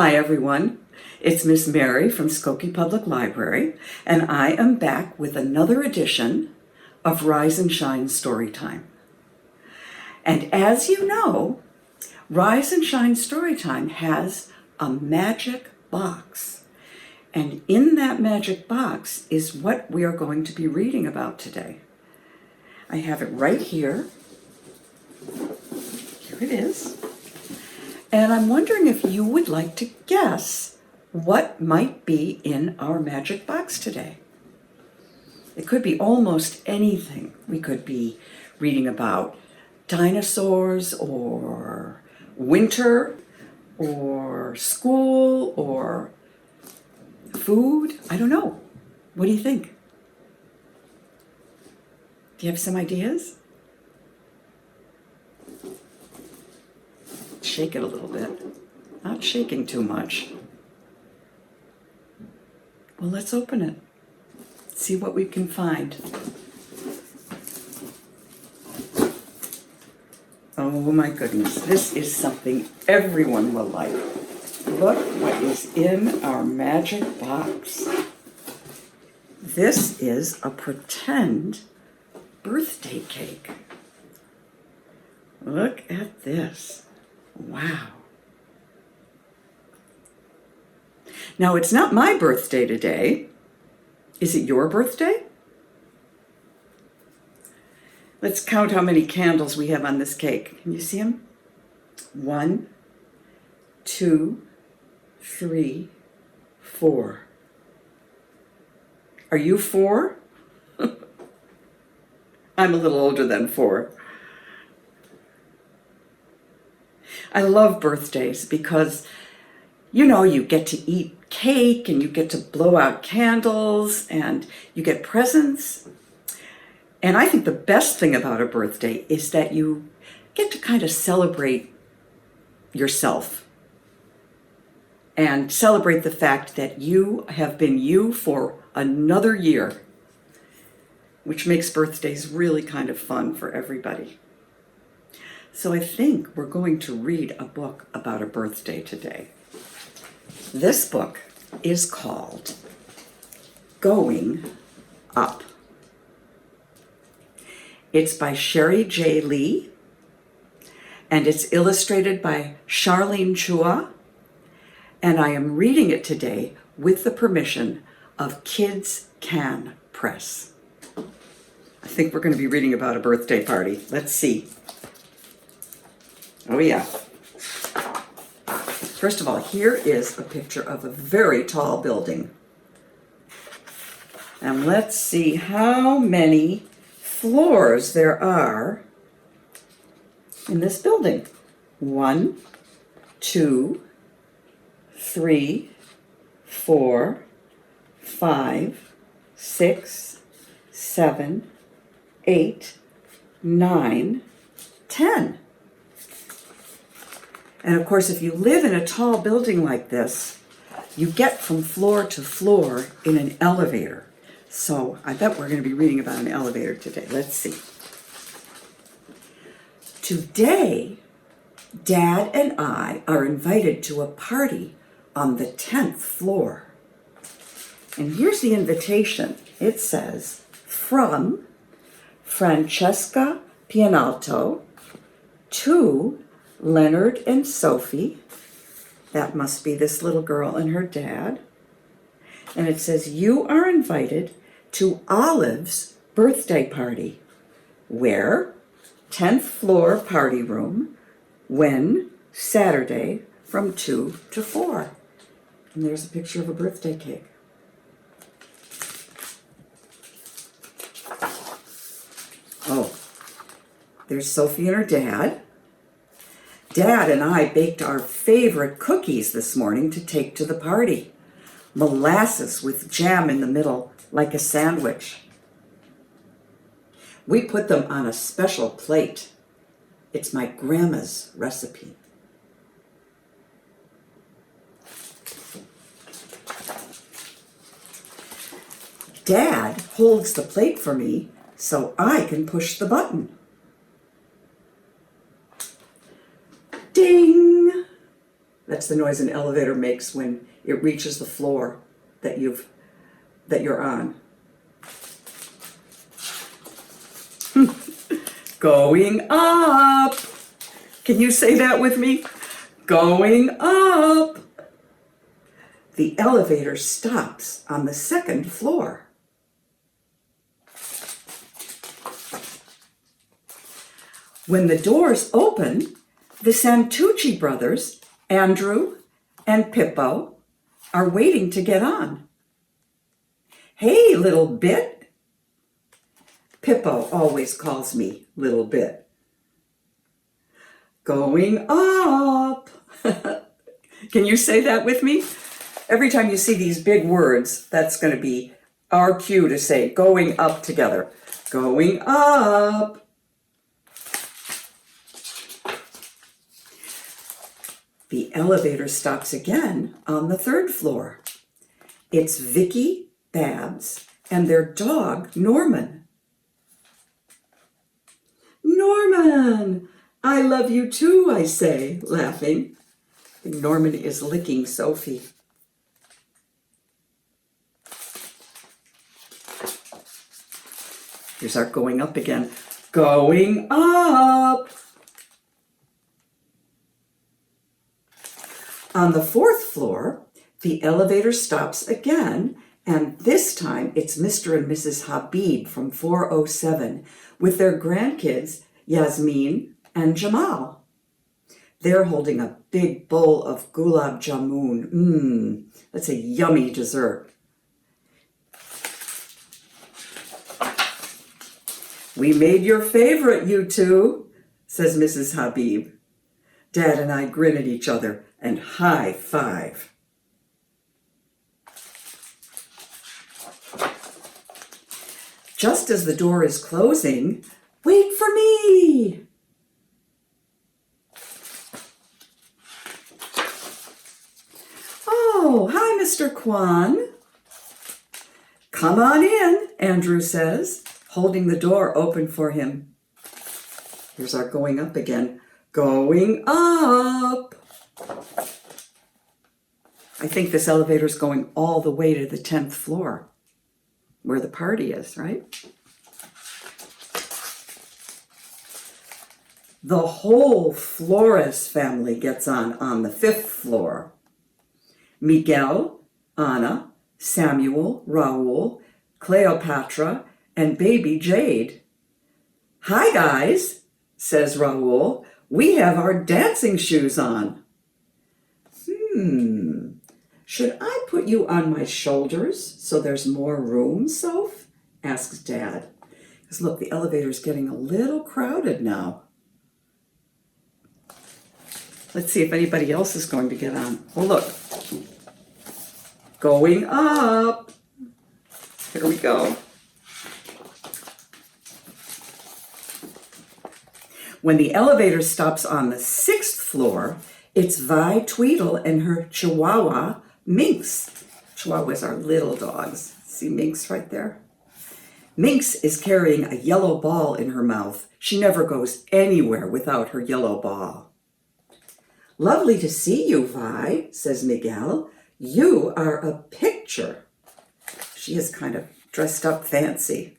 Hi everyone, it's Miss Mary from Skokie Public Library, and I am back with another edition of Rise and Shine Storytime. And as you know, Rise and Shine Storytime has a magic box. And in that magic box is what we are going to be reading about today. I have it right here. Here it is. And I'm wondering if you would like to guess what might be in our magic box today. It could be almost anything. We could be reading about dinosaurs or winter or school or food. I don't know. What do you think? Do you have some ideas? Shake it a little bit. Not shaking too much. Well, let's open it. See what we can find. Oh my goodness, this is something everyone will like. Look what is in our magic box. This is a pretend birthday cake. Look at this. Wow. Now, it's not my birthday today. Is it your birthday? Let's count how many candles we have on this cake. Can you see them? 1, 2, 3, 4. Are you 4? I'm a little older than 4. I love birthdays because, you know, you get to eat cake and you get to blow out candles and you get presents. And I think the best thing about a birthday is that you get to kind of celebrate yourself and celebrate the fact that you have been you for another year, which makes birthdays really kind of fun for everybody. So I think we're going to read a book about a birthday today. This book is called Going Up. It's by Sherry J. Lee, and it's illustrated by Charlene Chua, and I am reading it today with the permission of Kids Can Press. I think we're going to be reading about a birthday party. Let's see. Oh yeah. First of all, here is a picture of a very tall building. And let's see how many floors there are in this building. 1, 2, 3, 4, 5, 6, 7, 8, 9, 10. And of course, if you live in a tall building like this, you get from floor to floor in an elevator. So I bet we're going to be reading about an elevator today. Let's see. Today, Dad and I are invited to a party on the 10th floor. And here's the invitation. It says, from Francesca Pianalto to Leonard and Sophie. That must be this little girl and her dad. And it says, you are invited to Olive's birthday party. Where? 10th floor party room. When? Saturday from 2 to 4. And there's a picture of a birthday cake. Oh, there's Sophie and her dad. Dad and I baked our favorite cookies this morning to take to the party. Molasses with jam in the middle, like a sandwich. We put them on a special plate. It's my grandma's recipe. Dad holds the plate for me so I can push the button. Ding! The That's the noise an elevator makes when it reaches the floor that you're on. Going up. Can you say that with me? Going up. The elevator stops on the second floor. When the doors open, the Santucci brothers, Andrew and Pippo, are waiting to get on. Hey, little bit. Pippo always calls me little bit. Going up. Can you say that with me? Every time you see these big words, that's going to be our cue to say going up together. Going up. The elevator stops again on the third floor. It's Vicky, Babs, and their dog, Norman. Norman, I love you too, I say, laughing. Norman is licking Sophie. Here's our going up again. Going up. On the fourth floor, the elevator stops again, and this time it's Mr. and Mrs. Habib from 407 with their grandkids, Yasmin and Jamal. They're holding a big bowl of gulab jamun. That's a yummy dessert. We made your favorite, you two, says Mrs. Habib. Dad and I grin at each other and high five. Just as the door is closing, wait for me. Oh, hi, Mr. Kwan. Come on in, Andrew says, holding the door open for him. Here's our going up again. Going up. I think this elevator's going all the way to the 10th floor, where the party is, right? The whole Flores family gets on the 5th floor. Miguel, Anna, Samuel, Raul, Cleopatra, and baby Jade. Hi, guys, says Raul. We have our dancing shoes on. Should I put you on my shoulders so there's more room, Soph? Asks Dad. Because look, the elevator's getting a little crowded now. Let's see if anybody else is going to get on. Oh, look. Going up. Here we go. When the elevator stops on the 6th floor, it's Vi Tweedle and her Chihuahua, Minx. Chihuahuas are little dogs. See Minx right there? Minx is carrying a yellow ball in her mouth. She never goes anywhere without her yellow ball. Lovely to see you, Vi, says Miguel. You are a picture. She is kind of dressed up fancy.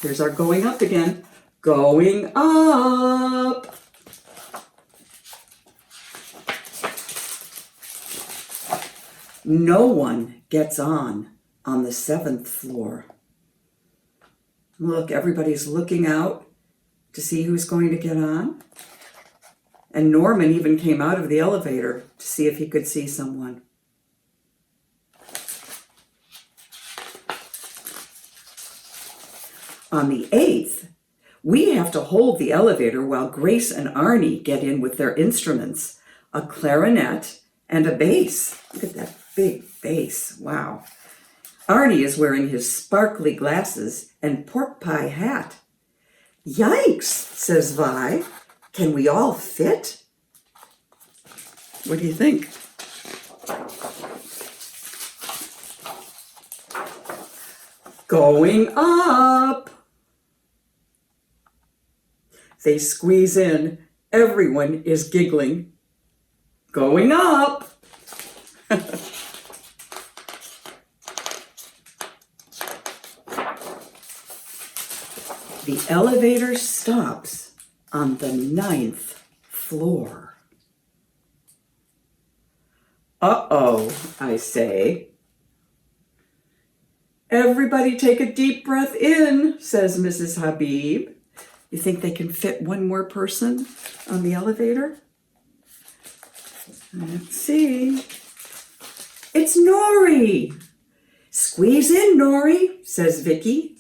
Here's our going up again. Going up. No one gets on the 7th floor. Look, everybody's looking out to see who's going to get on. And Norman even came out of the elevator to see if he could see someone. On the 8th, we have to hold the elevator while Grace and Arnie get in with their instruments, a clarinet and a bass. Look at that big bass. Wow. Arnie is wearing his sparkly glasses and pork pie hat. Yikes, says Vi. Can we all fit? What do you think? Going up. They squeeze in. Everyone is giggling. Going up. The elevator stops on the 9th floor. Uh-oh, I say. Everybody take a deep breath in, says Mrs. Habib. You think they can fit one more person on the elevator? Let's see. It's Nori. Squeeze in, Nori, says Vicky.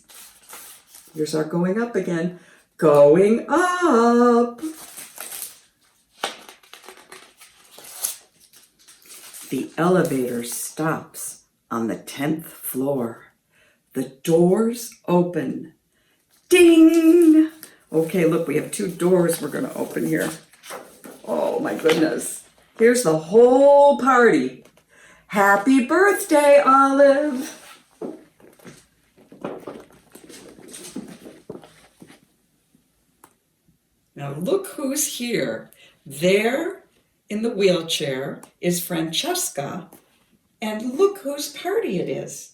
Here's our going up again. Going up. The elevator stops on the 10th floor. The doors open. Ding! Okay, look, we have 2 doors we're going to open here. Oh, my goodness. Here's the whole party. Happy birthday, Olive! Now look who's here. There in the wheelchair is Francesca, and look whose party it is.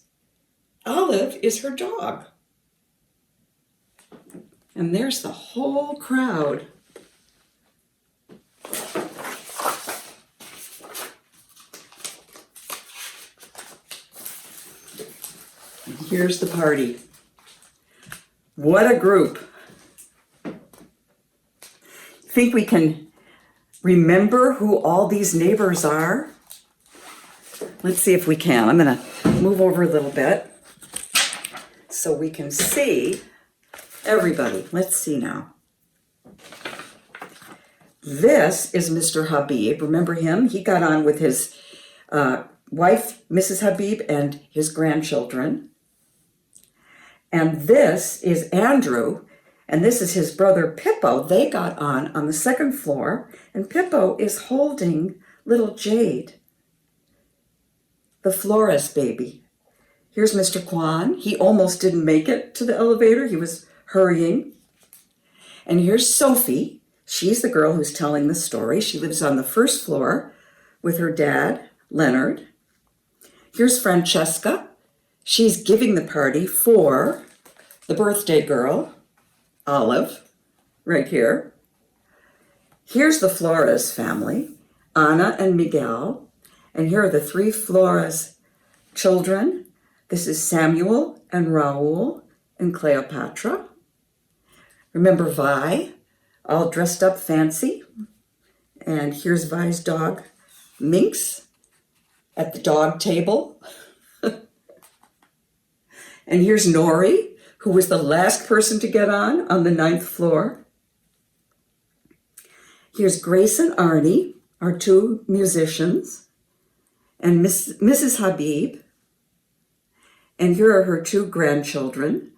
Olive is her dog. And there's the whole crowd. And here's the party. What a group. Think we can remember who all these neighbors are? Let's see if we can. I'm going to move over a little bit so we can see everybody. Let's see now. This is Mr. Habib. Remember him? He got on with his wife, Mrs. Habib, and his grandchildren. And this is Andrew. And this is his brother Pippo. They got on the 2nd floor, and Pippo is holding little Jade, the Flores baby. Here's Mr. Kwan. He almost didn't make it to the elevator. He was hurrying. And here's Sophie. She's the girl who's telling the story. She lives on the 1st floor with her dad, Leonard. Here's Francesca. She's giving the party for the birthday girl, Olive, right here. Here's the Flores family, Anna and Miguel. And here are the 3 Flores children. This is Samuel and Raul and Cleopatra. Remember Vi, all dressed up fancy. And here's Vi's dog, Minx, at the dog table. And here's Nori, who was the last person to get on the 9th floor. Here's Grace and Arnie, our 2 musicians, and Mrs. Habib. And here are her 2 grandchildren,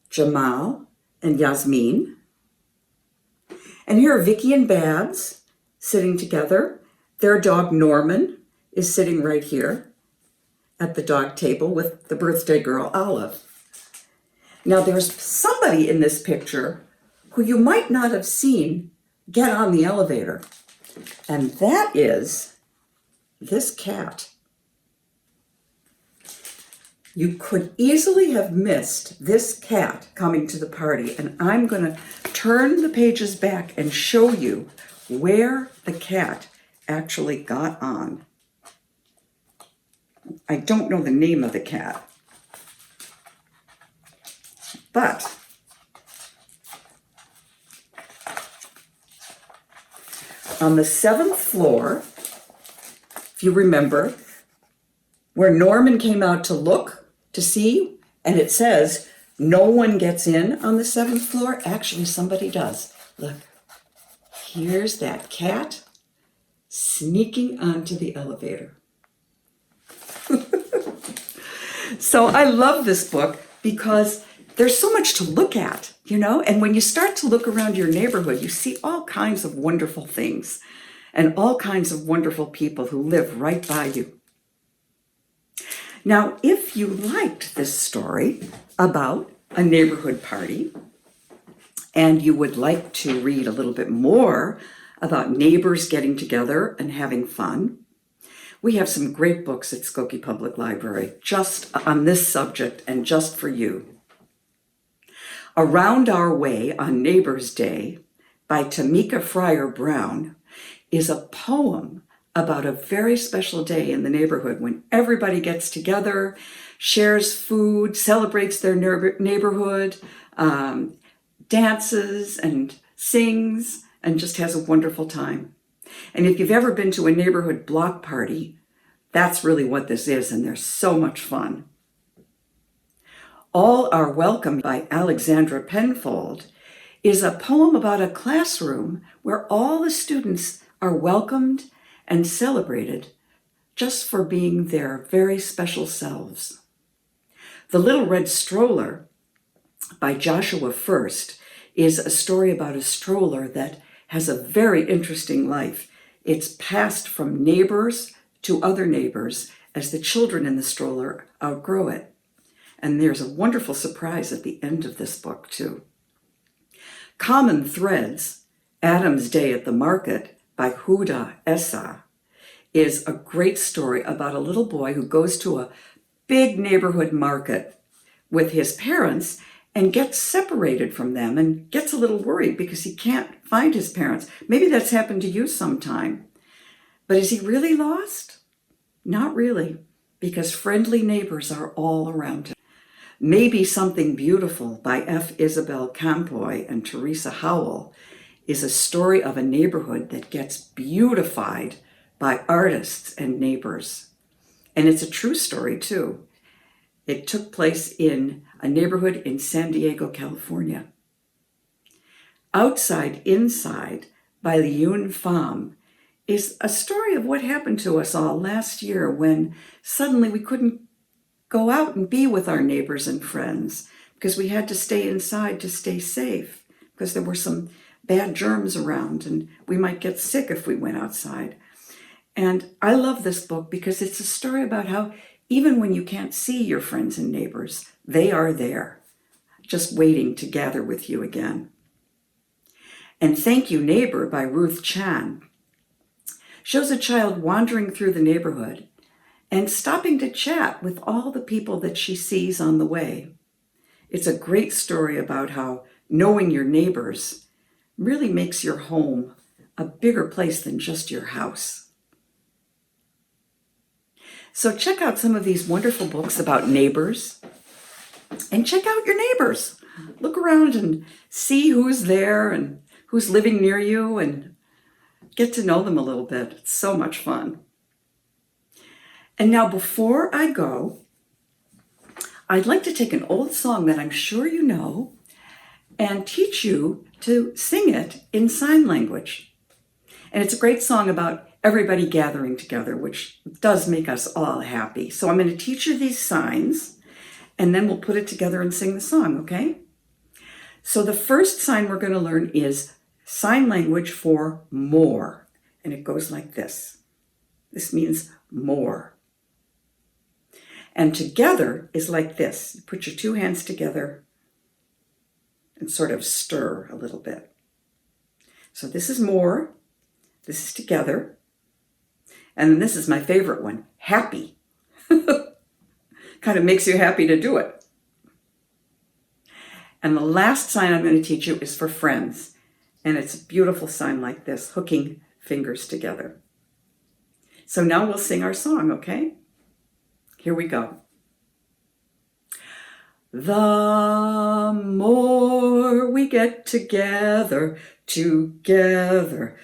Jamal and Yasmin. And here are Vicky and Babs sitting together. Their dog Norman is sitting right here at the dog table with the birthday girl, Olive. Now there's somebody in this picture who you might not have seen get on the elevator, and that is this cat. You could easily have missed this cat coming to the party, and I'm going to turn the pages back and show you where the cat actually got on. I don't know the name of the cat, but on the 7th floor, if you remember, where Norman came out to look, to see, and it says no one gets in on the 7th floor. Actually, somebody does. Look, here's that cat sneaking onto the elevator. So I love this book because there's so much to look at, you know, and when you start to look around your neighborhood, you see all kinds of wonderful things and all kinds of wonderful people who live right by you. Now, if you liked this story about a neighborhood party and you would like to read a little bit more about neighbors getting together and having fun. We have some great books at Skokie Public Library just on this subject and just for you. Around Our Way on Neighbors' Day by Tamika Fryer Brown is a poem about a very special day in the neighborhood when everybody gets together, shares food, celebrates their neighborhood, dances and sings, and just has a wonderful time. And if you've ever been to a neighborhood block party, that's really what this is, and they're so much fun. All Are Welcome by Alexandra Penfold is a poem about a classroom where all the students are welcomed and celebrated just for being their very special selves. The Little Red Stroller by Joshua First is a story about a stroller that has a very interesting life. It's passed from neighbors to other neighbors as the children in the stroller outgrow it. And there's a wonderful surprise at the end of this book, too. Common Threads, Adam's Day at the Market by Huda, Essa, is a great story about a little boy who goes to a big neighborhood market with his parents and gets separated from them and gets a little worried because he can't find his parents. Maybe that's happened to you sometime. But is he really lost? Not really, because friendly neighbors are all around him. Maybe Something Beautiful by F. Isabel Campoy and Teresa Howell is a story of a neighborhood that gets beautified by artists and neighbors. And it's a true story, too. It took place in a neighborhood in San Diego, California. Outside Inside by Liyun Pham is a story of what happened to us all last year when suddenly we couldn't go out and be with our neighbors and friends because we had to stay inside to stay safe because there were some bad germs around and we might get sick if we went outside. And I love this book because it's a story about how even when you can't see your friends and neighbors, they are there, just waiting to gather with you again. And Thank You Neighbor by Ruth Chan shows a child wandering through the neighborhood and stopping to chat with all the people that she sees on the way. It's a great story about how knowing your neighbors really makes your home a bigger place than just your house. So check out some of these wonderful books about neighbors and check out your neighbors. Look around and see who's there and who's living near you and get to know them a little bit. It's so much fun. And now before I go, I'd like to take an old song that I'm sure you know and teach you to sing it in sign language. And it's a great song about everybody gathering together, which does make us all happy. So I'm going to teach you these signs, and then we'll put it together and sing the song, okay? So the first sign we're going to learn is sign language for more, and it goes like this. This means more. And together is like this. You put your two hands together and sort of stir a little bit. So this is more, this is together, and then this is my favorite one, happy. Kind of makes you happy to do it. And the last sign I'm going to teach you is for friends. And it's a beautiful sign like this, hooking fingers together. So now we'll sing our song, okay? Here we go. The more we get together, together,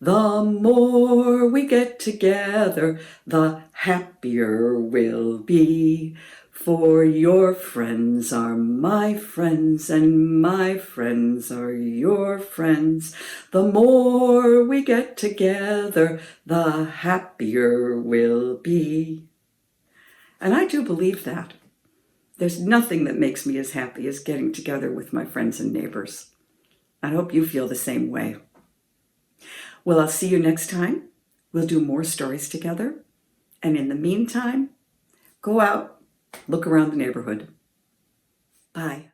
the more we get together, the happier we'll be. For your friends are my friends, and my friends are your friends. The more we get together, the happier we'll be. And I do believe that. There's nothing that makes me as happy as getting together with my friends and neighbors. I hope you feel the same way. Well, I'll see you next time. We'll do more stories together. And in the meantime, go out, look around the neighborhood. Bye.